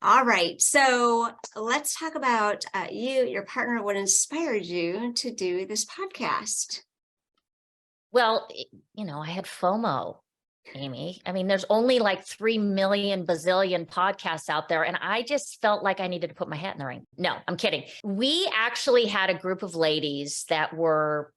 All right, so let's talk about your partner, what inspired you to do this podcast. Well, I had FOMO, Amy. I mean, there's only like 3 million bazillion podcasts out there. And I just felt like I needed to put my hat in the ring. No, I'm kidding. We actually had a group of ladies that were,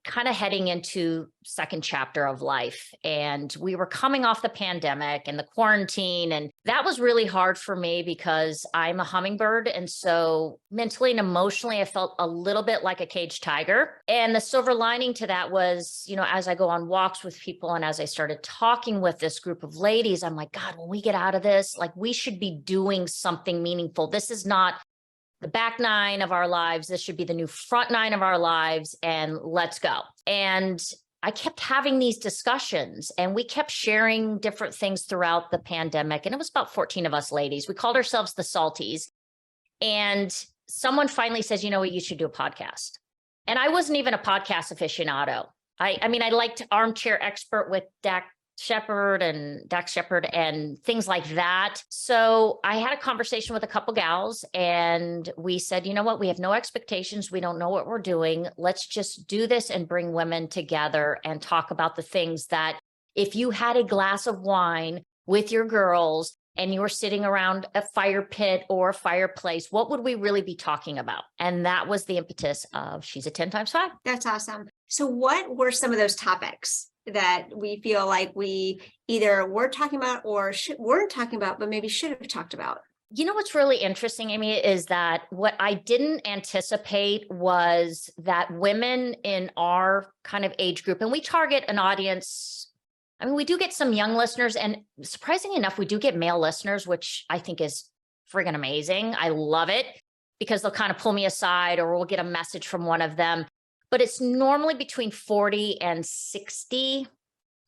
kind of heading into second chapter of life. And we were coming off the pandemic and the quarantine. And that was really hard for me because I'm a hummingbird. And so mentally and emotionally, I felt a little bit like a caged tiger. And the silver lining to that was, as I go on walks with people and as I started talking with this group of ladies, I'm like, God, when we get out of this, like we should be doing something meaningful. This is not the back nine of our lives. This should be the new front nine of our lives. And let's go. And I kept having these discussions and we kept sharing different things throughout the pandemic. And it was about 14 of us ladies. We called ourselves the Salties. And someone finally says, you know what, you should do a podcast. And I wasn't even a podcast aficionado. I mean, I liked Armchair Expert with Dax Shepard and things like that. So I had a conversation with a couple gals and we said, you know what, we have no expectations. We don't know what we're doing. Let's just do this and bring women together and talk about the things that if you had a glass of wine with your girls and you were sitting around a fire pit or a fireplace, what would we really be talking about? And that was the impetus of She's a 10 times 5. That's awesome. So what were some of those topics that we feel like we either were talking about or weren't talking about, but maybe should have talked about? You know, what's really interesting, Amy, is that what I didn't anticipate was that women in our kind of age group, and we target an audience. I mean, we do get some young listeners, and surprisingly enough, we do get male listeners, which I think is friggin' amazing. I love it because they'll kind of pull me aside or we'll get a message from one of them. But it's normally between 40 and 60,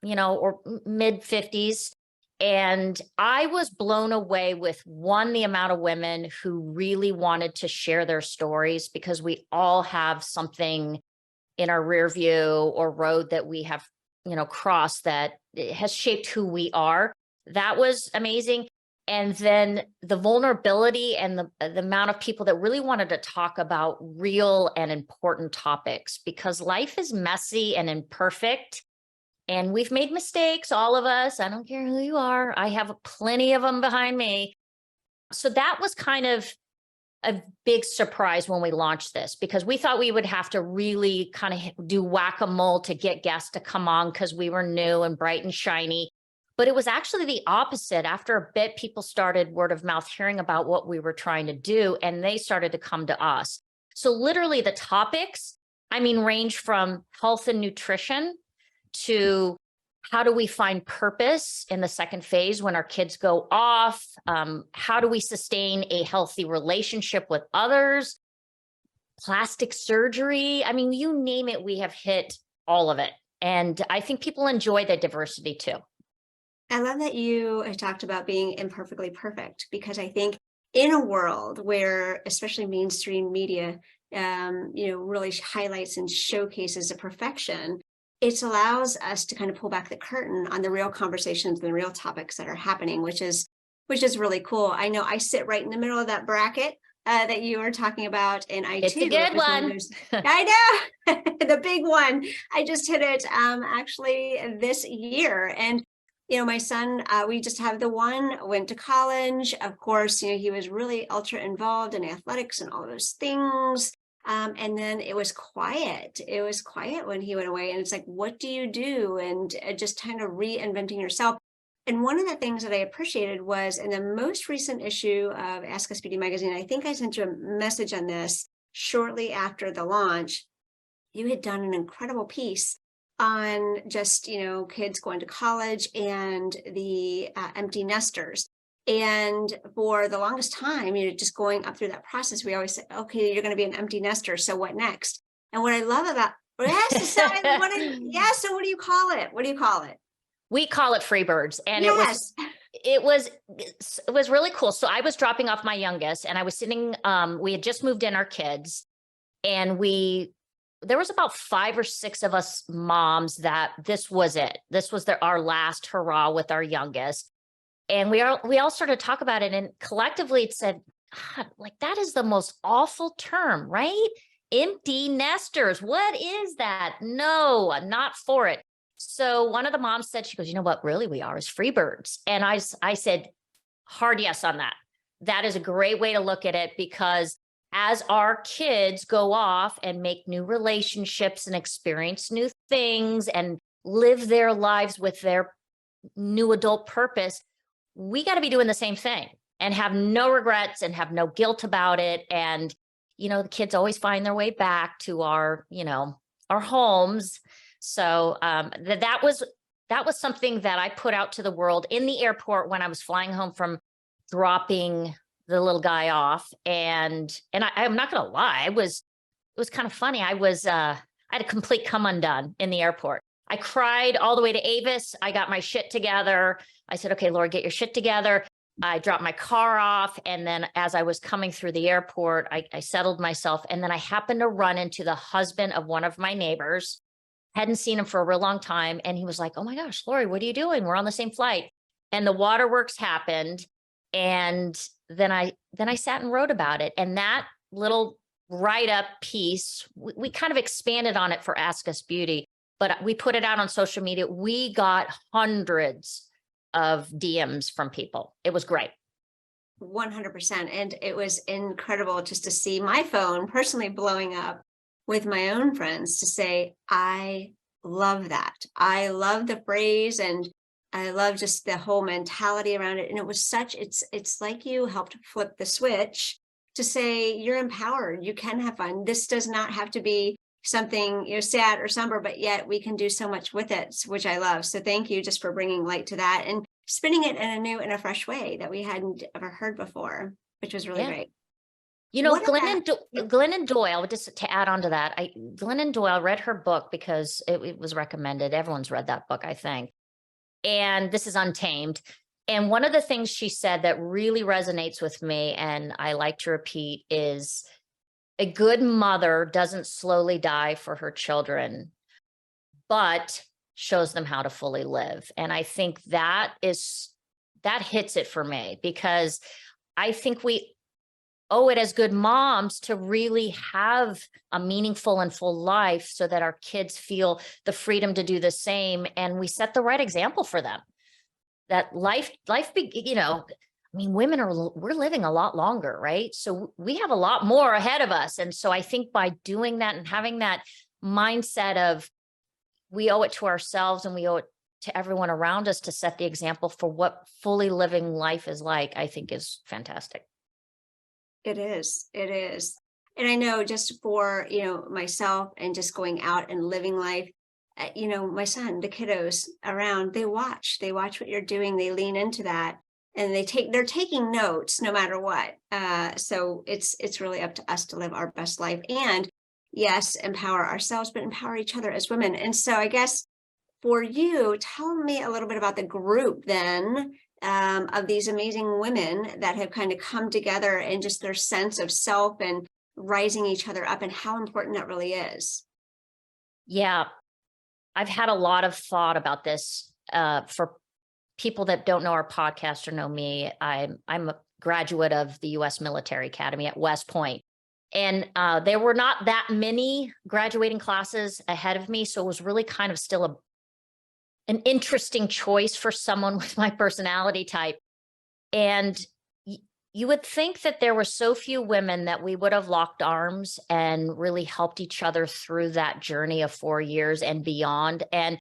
or mid 50s. And I was blown away with the amount of women who really wanted to share their stories because we all have something in our rear view or road that we have, crossed that has shaped who we are. That was amazing. And then the vulnerability and the amount of people that really wanted to talk about real and important topics because life is messy and imperfect. And we've made mistakes, all of us. I don't care who you are. I have plenty of them behind me. So that was kind of a big surprise when we launched this because we thought we would have to really kind of do whack-a-mole to get guests to come on because we were new and bright and shiny. But it was actually the opposite. After a bit, people started word of mouth hearing about what we were trying to do, and they started to come to us. So literally the topics, range from health and nutrition to how do we find purpose in the second phase when our kids go off? How do we sustain a healthy relationship with others? Plastic surgery. You name it, we have hit all of it. And I think people enjoy the diversity too. I love that you talked about being imperfectly perfect, because I think in a world where especially mainstream media, really highlights and showcases the perfection, it allows us to kind of pull back the curtain on the real conversations and the real topics that are happening, which is really cool. I know I sit right in the middle of that bracket that you were talking about, and It's a good one. I know the big one. I just hit it actually this year, and my son, we just have the one, went to college. Of course, he was really ultra involved in athletics and all those things. And then it was quiet. It was quiet when he went away. And it's like, what do you do? And just kind of reinventing yourself. And one of the things that I appreciated was in the most recent issue of Ask Us Beauty magazine, I think I sent you a message on this shortly after the launch. You had done an incredible piece on just, kids going to college and the empty nesters. And for the longest time, just going up through that process, we always say, okay, you're going to be an empty nester. So what next? And what I love about, so what do you call it? What do you call it? We call it free birds. And yes. it was really cool. So I was dropping off my youngest and I was sitting, we had just moved in our kids, and there was about 5 or 6 of us moms that this was it. This was our last hurrah with our youngest. And we all started to talk about it, and collectively it said, "God, like that is the most awful term, right? Empty nesters. What is that? No, I'm not for it." So one of the moms said, she goes, "You know what really we are is free birds." And I said, hard yes on that. That is a great way to look at it, because as our kids go off and make new relationships and experience new things and live their lives with their new adult purpose, we got to be doing the same thing and have no regrets and have no guilt about it. And, the kids always find their way back to our homes. So that was something that I put out to the world in the airport when I was flying home from dropping the little guy off. And I'm not going to lie, it was kind of funny. I had a complete come undone in the airport. I cried all the way to Avis. I got my shit together. I said, "Okay, Laurie, get your shit together." I dropped my car off. And then as I was coming through the airport, I settled myself. And then I happened to run into the husband of one of my neighbors. Hadn't seen him for a real long time. And he was like, "Oh my gosh, Laurie, what are you doing? We're on the same flight." And the waterworks happened. And then I sat and wrote about it. And that little write-up piece, we kind of expanded on it for Ask Us Beauty, but we put it out on social media. We got hundreds of DMs from people. It was great. 100%. And it was incredible just to see my phone personally blowing up with my own friends to say, "I love that. I love the phrase, and I love just the whole mentality around it." And it was it's like you helped flip the switch to say, you're empowered. You can have fun. This does not have to be something, sad or somber, but yet we can do so much with it, which I love. So thank you just for bringing light to that and spinning it in a new and a fresh way that we hadn't ever heard before, which was really great. What Glennon Doyle, just to add on to that, Glennon Doyle, read her book because it was recommended. Everyone's read that book, I think. And this is Untamed. And one of the things she said that really resonates with me, and I like to repeat, is a good mother doesn't slowly die for her children, but shows them how to fully live. And I think that hits it for me, because I think we owe it as good moms to really have a meaningful and full life so that our kids feel the freedom to do the same. And we set the right example for them. That life, women we're living a lot longer, right? So we have a lot more ahead of us. And so I think by doing that and having that mindset of we owe it to ourselves and we owe it to everyone around us to set the example for what fully living life is like, I think is fantastic. It is. And I know just for, myself and just going out and living life, my son, the kiddos around, they watch what you're doing. They lean into that and they're taking notes no matter what. So it's really up to us to live our best life and yes, empower ourselves, but empower each other as women. And so I guess for you, tell me a little bit about the group then of these amazing women that have kind of come together and just their sense of self and rising each other up and how important that really is. Yeah, I've had a lot of thought about this. For people that don't know our podcast or know me, I'm a graduate of the U.S. Military Academy at West Point. And there were not that many graduating classes ahead of me. So it was really kind of still an interesting choice for someone with my personality type. And you would think that there were so few women that we would have locked arms and really helped each other through that journey of 4 years and beyond. And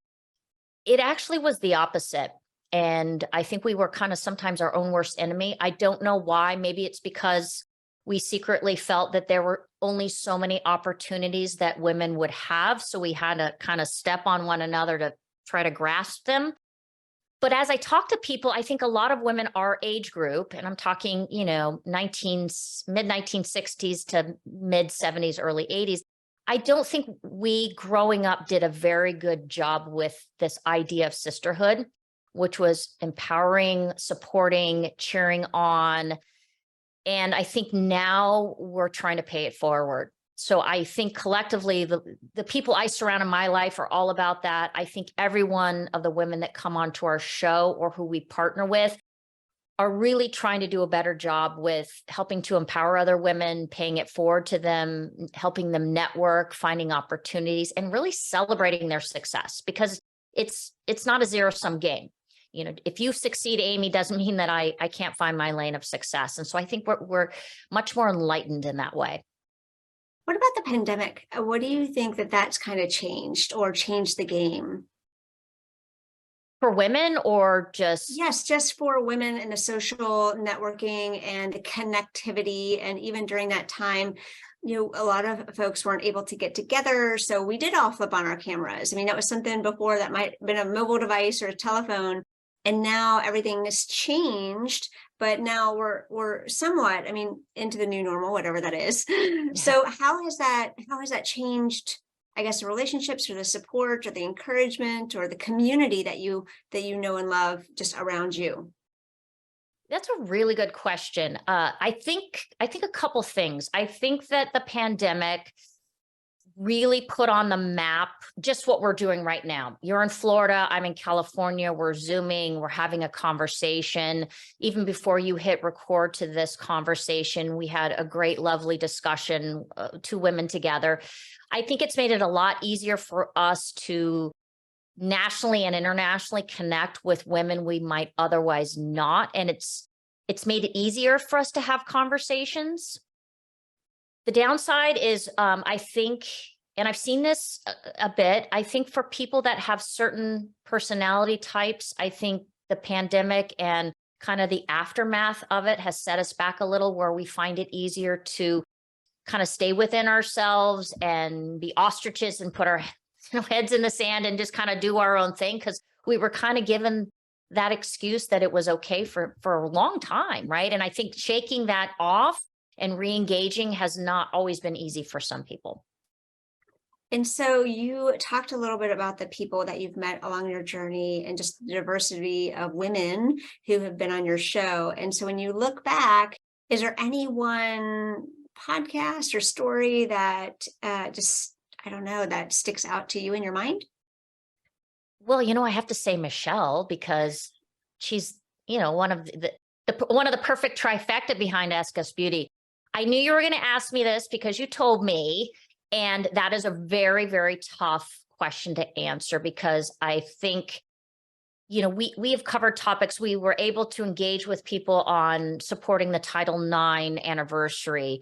it actually was the opposite. And I think we were kind of sometimes our own worst enemy. I don't know why. Maybe it's because we secretly felt that there were only so many opportunities that women would have. So we had to kind of step on one another to try to grasp them. But as I talk to people, I think a lot of women our age group, and I'm talking, mid 1960s to mid 70s, early 80s, I don't think we growing up did a very good job with this idea of sisterhood, which was empowering, supporting, cheering on. And I think now we're trying to pay it forward. So I think collectively, the people I surround in my life are all about that. I think every one of the women that come onto our show or who we partner with, are really trying to do a better job with helping to empower other women, paying it forward to them, helping them network, finding opportunities, and really celebrating their success, because it's not a zero-sum game. You know, if you succeed, Amy, doesn't mean that I can't find my lane of success. And so I think we're much more enlightened in that way. What about the pandemic? What do you think that that's kind of changed or changed the game? For women, or just? Yes, just for women and the social networking and the connectivity. And even during that time, a lot of folks weren't able to get together. So we did all flip on our cameras. I mean, that was something before that might have been a mobile device or a telephone. And now everything has changed, but now we're somewhat, into the new normal, whatever that is. So how has that changed, I guess, the relationships or the support or the encouragement or the community that you know and love just around you? That's a really good question. I think a couple things. I think that the pandemic really put on the map just what we're doing right now. You're in Florida, I'm in California, we're Zooming, we're having a conversation. Even before you hit record to this conversation, we had a great, lovely discussion, two women together. I think it's made it a lot easier for us to nationally and internationally connect with women we might otherwise not. And it's made it easier for us to have conversations. The downside is, I think, and I've seen this a bit, I think for people that have certain personality types, I think the pandemic and kind of the aftermath of it has set us back a little, where we find it easier to kind of stay within ourselves and be ostriches and put our heads in the sand and just kind of do our own thing, because we were kind of given that excuse that it was okay for a long time, right? And I think shaking that off and re-engaging has not always been easy for some people. And so you talked a little bit about the people that you've met along your journey and just the diversity of women who have been on your show. And so when you look back, is there any one podcast or story that that sticks out to you in your mind? Well, I have to say Michelle, because she's, one of the perfect trifecta behind Ask Us Beauty. I knew you were going to ask me this because you told me, and that is a very, very tough question to answer, because I think, we have covered topics. We were able to engage with people on supporting the Title IX anniversary.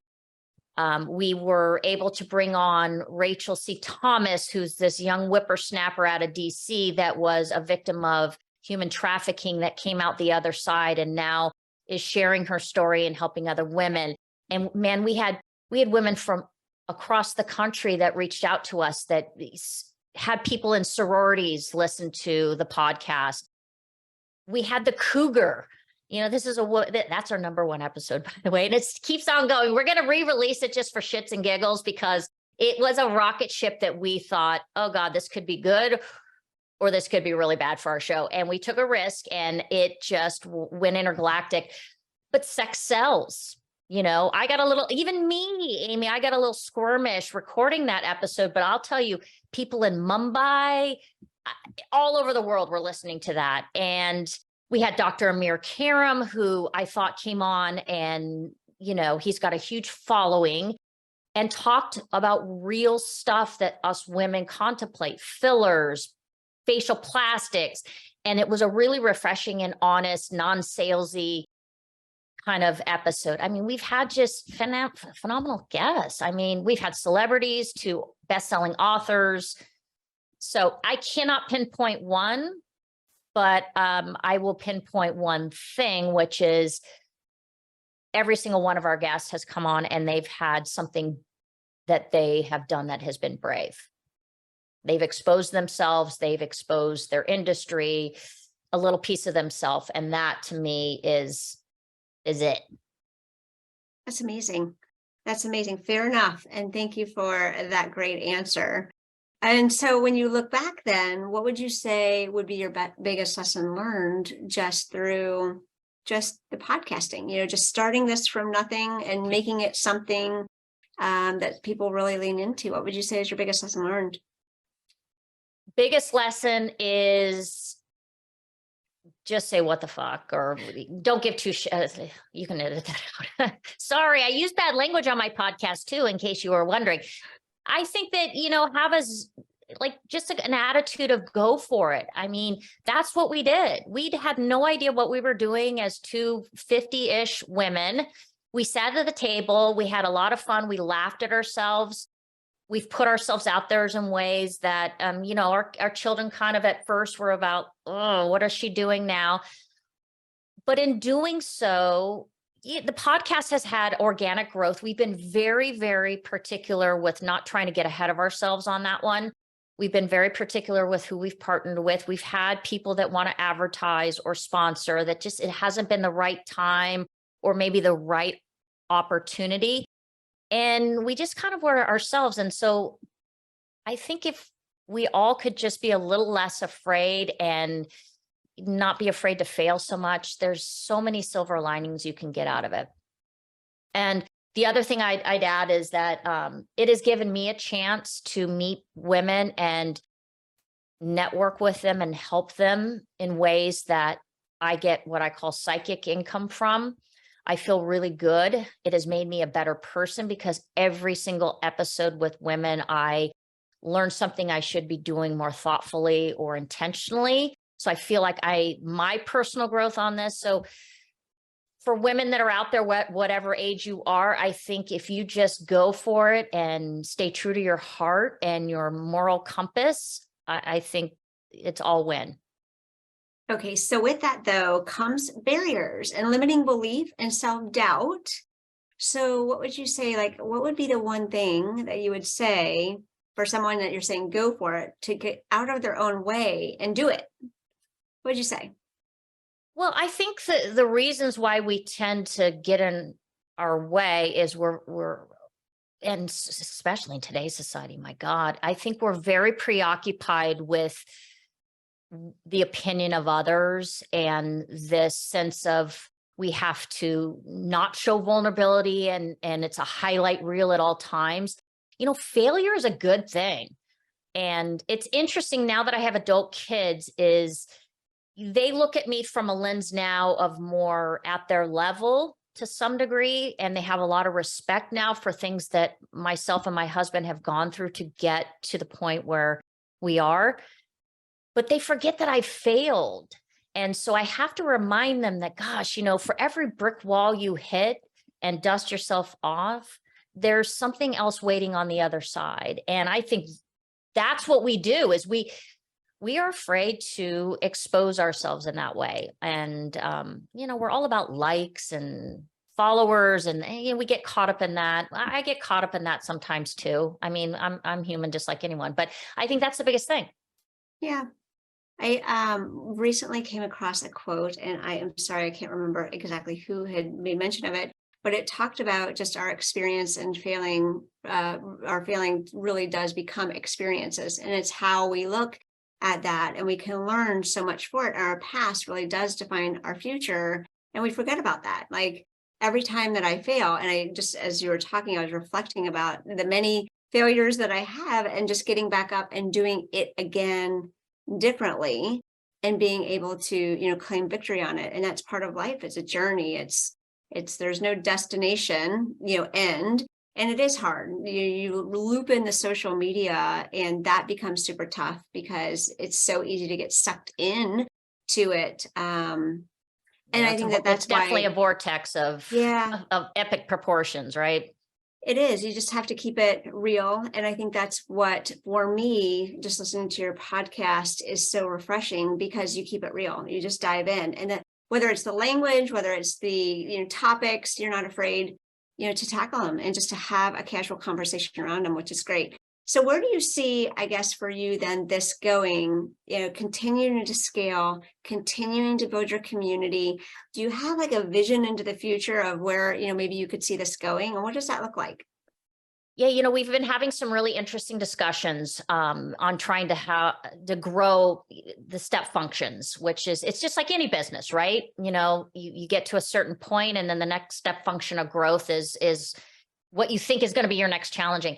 We were able to bring on Rachel C. Thomas, who's this young whippersnapper out of DC that was a victim of human trafficking that came out the other side and now is sharing her story and helping other women. And man, we had women from across the country that reached out to us, that had people in sororities listen to the podcast. We had the cougar. That's our #1 episode, by the way, and it keeps on going. We're going to re-release it just for shits and giggles, because it was a rocket ship that we thought, oh God, this could be good, or this could be really bad for our show. And we took a risk, and it just went intergalactic. But sex sells. I got a little, even me, Amy, I got a little squirmish recording that episode, but I'll tell you, people in Mumbai, all over the world were listening to that. And we had Dr. Amir Karam, who I thought came on, and, he's got a huge following, and talked about real stuff that us women contemplate: fillers, facial plastics. And it was a really refreshing and honest, non-salesy kind of episode. We've had just phenomenal guests. We've had celebrities to best-selling authors. So I cannot pinpoint one, but I will pinpoint one thing, which is every single one of our guests has come on and they've had something that they have done that has been brave. They've exposed themselves, they've exposed their industry, a little piece of themselves. And that, to me, is it. That's amazing. That's amazing. Fair enough. And thank you for that great answer. And so when you look back then, what would you say would be your biggest lesson learned just through just the podcasting, just starting this from nothing and making it something that people really lean into? What would you say is your biggest lesson learned? Biggest lesson is just say what the fuck, or don't give two you can edit that out. Sorry, I use bad language on my podcast too, in case you were wondering. I think that, have us like just an attitude of go for it. I mean, that's what we did. We had no idea what we were doing as two 50-ish women. We sat at the table. We had a lot of fun. We laughed at ourselves. We've put ourselves out there in ways that, our children kind of at first were about, oh, what is she doing now? But in doing so, the podcast has had organic growth. We've been very, very particular with not trying to get ahead of ourselves on that one. We've been very particular with who we've partnered with. We've had people that want to advertise or sponsor that just, it hasn't been the right time or maybe the right opportunity. And we just kind of were ourselves. And so I think if we all could just be a little less afraid and not be afraid to fail so much, there's so many silver linings you can get out of it. And the other thing I'd add is that it has given me a chance to meet women and network with them and help them in ways that I get what I call psychic income from. I feel really good. It has made me a better person because every single episode with women, I learn something I should be doing more thoughtfully or intentionally. So I feel like my personal growth on this. So for women that are out there, whatever age you are, I think if you just go for it and stay true to your heart and your moral compass, I think it's all win. Okay, so with that though comes barriers and limiting belief and self-doubt. So what would you say, like, what would be the one thing that you would say for someone that you're saying go for it to get out of their own way and do it? What would you say? Well, I think the reasons why we tend to get in our way is and especially in today's society, my God, I think we're very preoccupied with the opinion of others and this sense of we have to not show vulnerability and it's a highlight reel at all times. Failure is a good thing. And it's interesting now that I have adult kids is they look at me from a lens now of more at their level to some degree. And they have a lot of respect now for things that myself and my husband have gone through to get to the point where we are. But they forget that I failed. And so I have to remind them that, gosh, for every brick wall you hit and dust yourself off, there's something else waiting on the other side. And I think that's what we do is we are afraid to expose ourselves in that way. And, we're all about likes and followers and we get caught up in that. I get caught up in that sometimes too. I mean, I'm human just like anyone, but I think that's the biggest thing. Yeah. I recently came across a quote, and I am sorry, I can't remember exactly who had made mention of it, but it talked about just our experience and failing. Our failing really does become experiences, and it's how we look at that, and we can learn so much for it. Our past really does define our future, and we forget about that. Like every time that I fail, and I just, as you were talking, I was reflecting about the many failures that I have, and just getting back up and doing it again differently and being able to claim victory on it. And that's part of life. It's a journey. It's there's no destination end, and it is hard. You loop in the social media, and that becomes super tough because it's so easy to get sucked in to it. And I think that's definitely why, a vortex of epic proportions, right? It is. You just have to keep it real. And I think that's what, for me, just listening to your podcast is so refreshing because you keep it real. You just dive in. And that whether it's the language, whether it's the topics, you're not afraid, to tackle them and just to have a casual conversation around them, which is great. So where do you see, I guess, for you then this going, continuing to scale, continuing to build your community? Do you have like a vision into the future of where, maybe you could see this going? And what does that look like? Yeah, we've been having some really interesting discussions on trying to grow the step functions, which is, it's just like any business, right? You get to a certain point and then the next step function of growth is what you think is going to be your next challenging.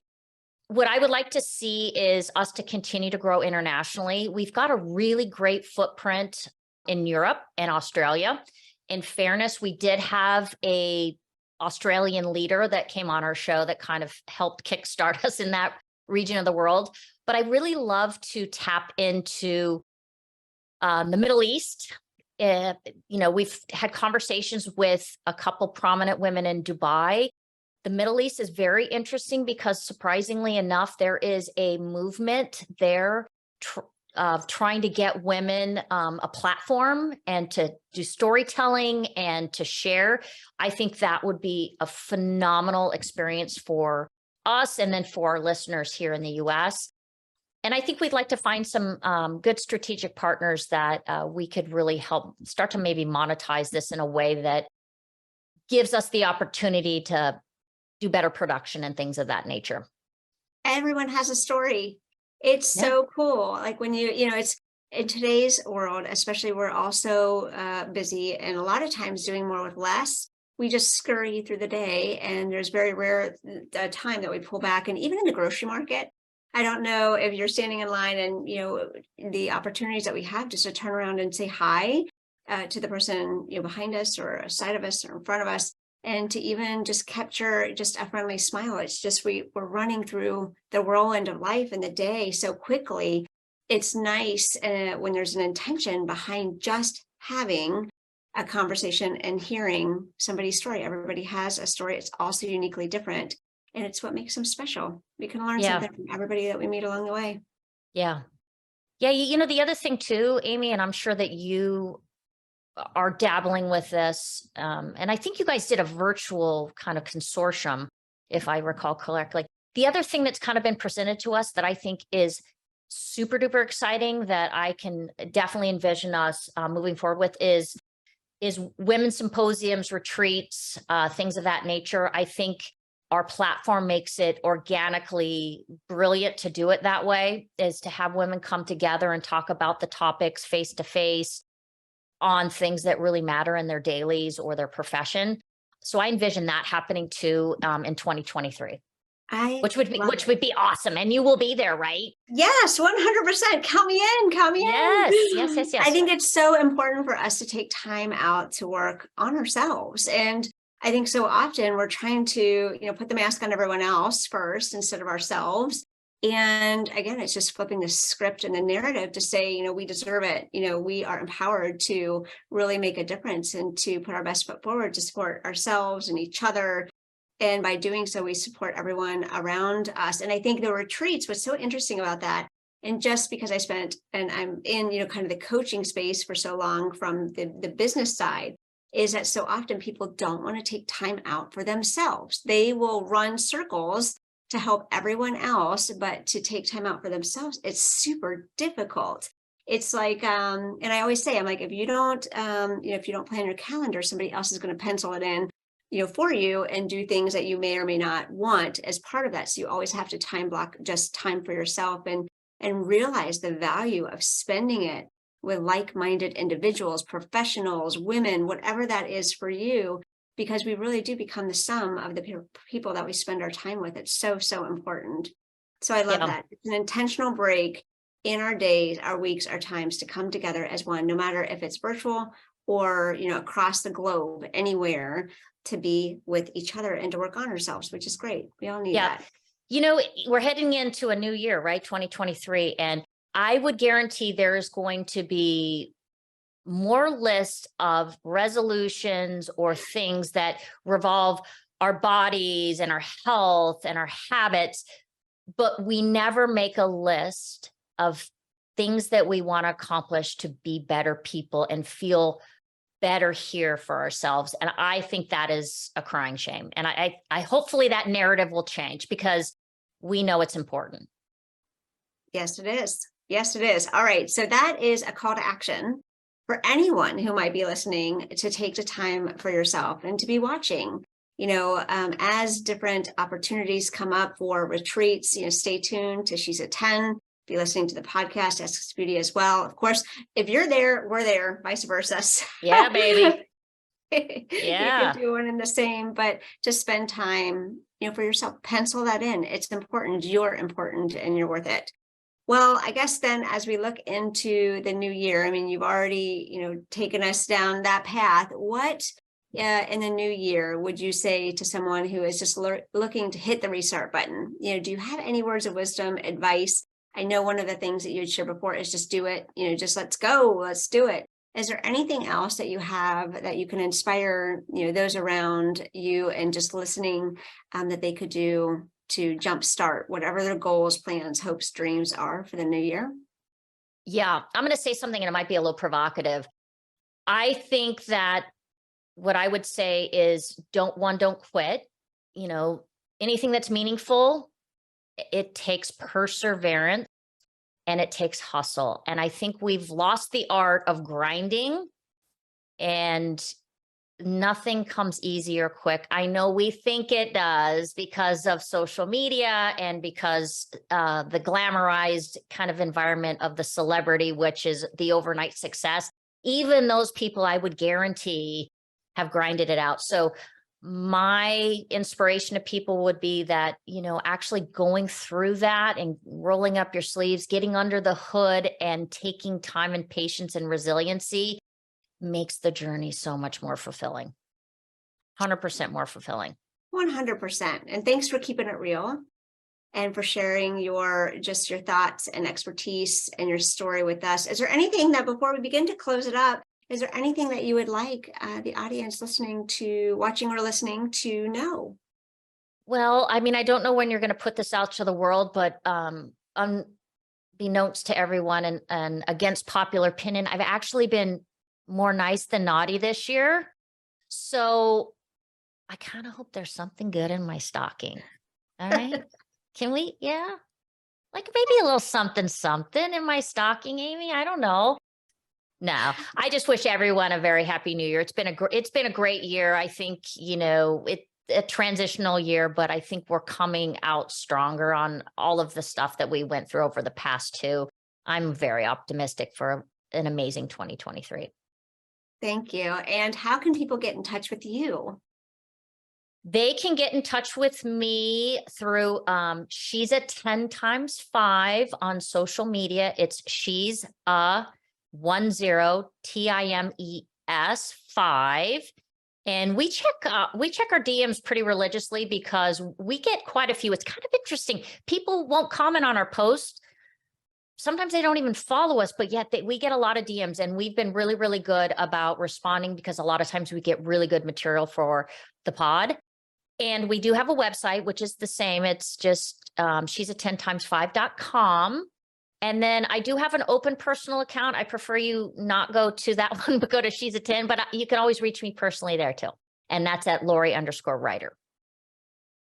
What I would like to see is us to continue to grow internationally. We've got a really great footprint in Europe and Australia. In fairness, we did have a Australian leader that came on our show that kind of helped kickstart us in that region of the world. But I really love to tap into the Middle East. We've had conversations with a couple prominent women in Dubai. The Middle East is very interesting because, surprisingly enough, there is a movement there of trying to get women a platform and to do storytelling and to share. I think that would be a phenomenal experience for us and then for our listeners here in the US. And I think we'd like to find some good strategic partners that we could really help start to maybe monetize this in a way that gives us the opportunity to do better production and things of that nature. Everyone has a story. It's so cool. Like when it's in today's world, especially, we're also busy and a lot of times doing more with less. We just scurry through the day and there's very rare time that we pull back. And even in the grocery market, I don't know if you're standing in line and, the opportunities that we have just to turn around and say hi to the person, behind us or aside of us or in front of us. And to even just capture just a friendly smile. It's just we're running through the whirlwind of life in the day so quickly. It's nice when there's an intention behind just having a conversation and hearing somebody's story. Everybody has a story. It's also uniquely different. And it's what makes them special. We can learn something from everybody that we meet along the way. Yeah. Yeah. The other thing too, Amy, and I'm sure that you are dabbling with this. And I think you guys did a virtual kind of consortium, if I recall correctly. The other thing that's kind of been presented to us that I think is super duper exciting that I can definitely envision us moving forward with is women's symposiums, retreats, things of that nature. I think our platform makes it organically brilliant to do it that way, is to have women come together and talk about the topics face to face on things that really matter in their dailies or their profession. So I envision that happening too in 2023. Which would be awesome. And you will be there, right? Yes, 100%. Count me in. Yes. I think it's so important for us to take time out to work on ourselves. And I think so often we're trying to, put the mask on everyone else first instead of ourselves. And again, it's just flipping the script and the narrative to say, we deserve it. We are empowered to really make a difference and to put our best foot forward to support ourselves and each other. And by doing so, we support everyone around us. And I think the retreats, what's so interesting about that, and just because I'm in, kind of the coaching space for so long from the business side, is that so often people don't want to take time out for themselves. They will run circles to help everyone else, but to take time out for themselves, it's super difficult. It's like, and I always say, I'm like, if you don't plan your calendar, somebody else is going to pencil it in, for you and do things that you may or may not want as part of that. So you always have to time block just time for yourself and realize the value of spending it with like-minded individuals, professionals, women, whatever that is for you, because we really do become the sum of the people that we spend our time with. It's so, so important. So I love that. It's an intentional break in our days, our weeks, our times to come together as one, no matter if it's virtual or, across the globe, anywhere, to be with each other and to work on ourselves, which is great. We all need that. We're heading into a new year, right? 2023. And I would guarantee there is going to be more lists of resolutions or things that revolve our bodies and our health and our habits, but we never make a list of things that we want to accomplish to be better people and feel better here for ourselves. And I think that is a crying shame. And I hopefully that narrative will change because we know it's important. Yes, it is. Yes, it is. All right. So that is a call to action for anyone who might be listening to take the time for yourself and to be watching, as different opportunities come up for retreats, stay tuned to She's at 10, be listening to the podcast, Essex Beauty as well. Of course, if you're there, we're there, vice versa. Yeah, baby. You can do one and the same, but to spend time, for yourself, pencil that in. It's important. You're important and you're worth it. Well, I guess then as we look into the new year, I mean, you've already, taken us down that path. What in the new year would you say to someone who is just looking to hit the restart button? Do you have any words of wisdom, advice? I know one of the things that you had shared before is just do it, just let's go, let's do it. Is there anything else that you have that you can inspire, those around you and just listening that they could do to jumpstart whatever their goals, plans, hopes, dreams are for the new year? Yeah, I'm going to say something and it might be a little provocative. I think that what I would say is don't quit. Anything that's meaningful, it takes perseverance and it takes hustle. And I think we've lost the art of grinding, and nothing comes easy or quick. I know we think it does because of social media and because the glamorized kind of environment of the celebrity, which is the overnight success. Even those people, I would guarantee, have grinded it out. So my inspiration to people would be that, actually going through that and rolling up your sleeves, getting under the hood and taking time and patience and resiliency makes the journey so much more fulfilling. 100% more fulfilling. 100%. And thanks for keeping it real and for sharing your thoughts and expertise and your story with us. Is there anything that, before we begin to close it up, is there anything that you would like the audience watching or listening to know? Well, I mean, I don't know when you're going to put this out to the world, but unbeknownst to everyone and against popular opinion, I've actually been more nice than naughty this year. So I kind of hope there's something good in my stocking. All right. Can we? Yeah. Like maybe a little something in my stocking, Amy. I don't know. No, I just wish everyone a very happy new year. It's been a great year. I think, it's a transitional year, but I think we're coming out stronger on all of the stuff that we went through over the past two. I'm very optimistic for an amazing 2023. Thank you. And how can people get in touch with you? They can get in touch with me through She's a 10 times 5 on social media. It's She's a 10 TIMES 5. And we check our DMs pretty religiously because we get quite a few. It's kind of interesting. People won't comment on our posts. Sometimes they don't even follow us, but yet we get a lot of DMs, and we've been really, really good about responding because a lot of times we get really good material for the pod. And we do have a website, which is the same. It's just she's a 10 times 5.com. And then I do have an open personal account. I prefer you not go to that one, but go to She's a 10, but you can always reach me personally there too. And that's at Laurie_Reider.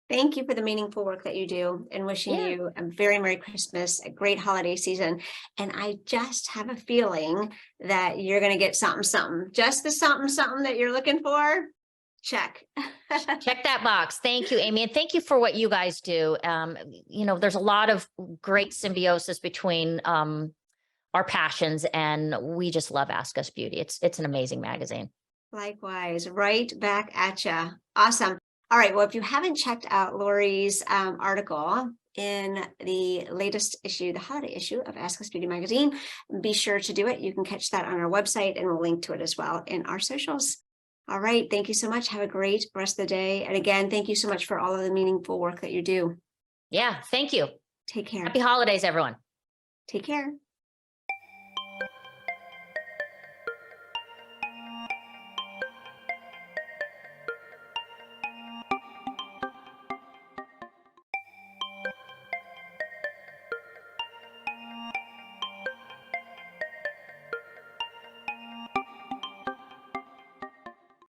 Thank you for the meaningful work that you do, and wishing you a very Merry Christmas, a great holiday season. And I just have a feeling that you're going to get something, just the something that you're looking for. Check. Check that box. Thank you, Amy. And thank you for what you guys do. There's a lot of great symbiosis between our passions, and we just love Ask Us Beauty. It's an amazing magazine. Likewise, right back at you. Awesome. All right. Well, if you haven't checked out Laurie's article in the latest issue, the holiday issue of Ask Us Beauty magazine, be sure to do it. You can catch that on our website, and we'll link to it as well in our socials. All right. Thank you so much. Have a great rest of the day. And again, thank you so much for all of the meaningful work that you do. Yeah. Thank you. Take care. Happy holidays, everyone. Take care.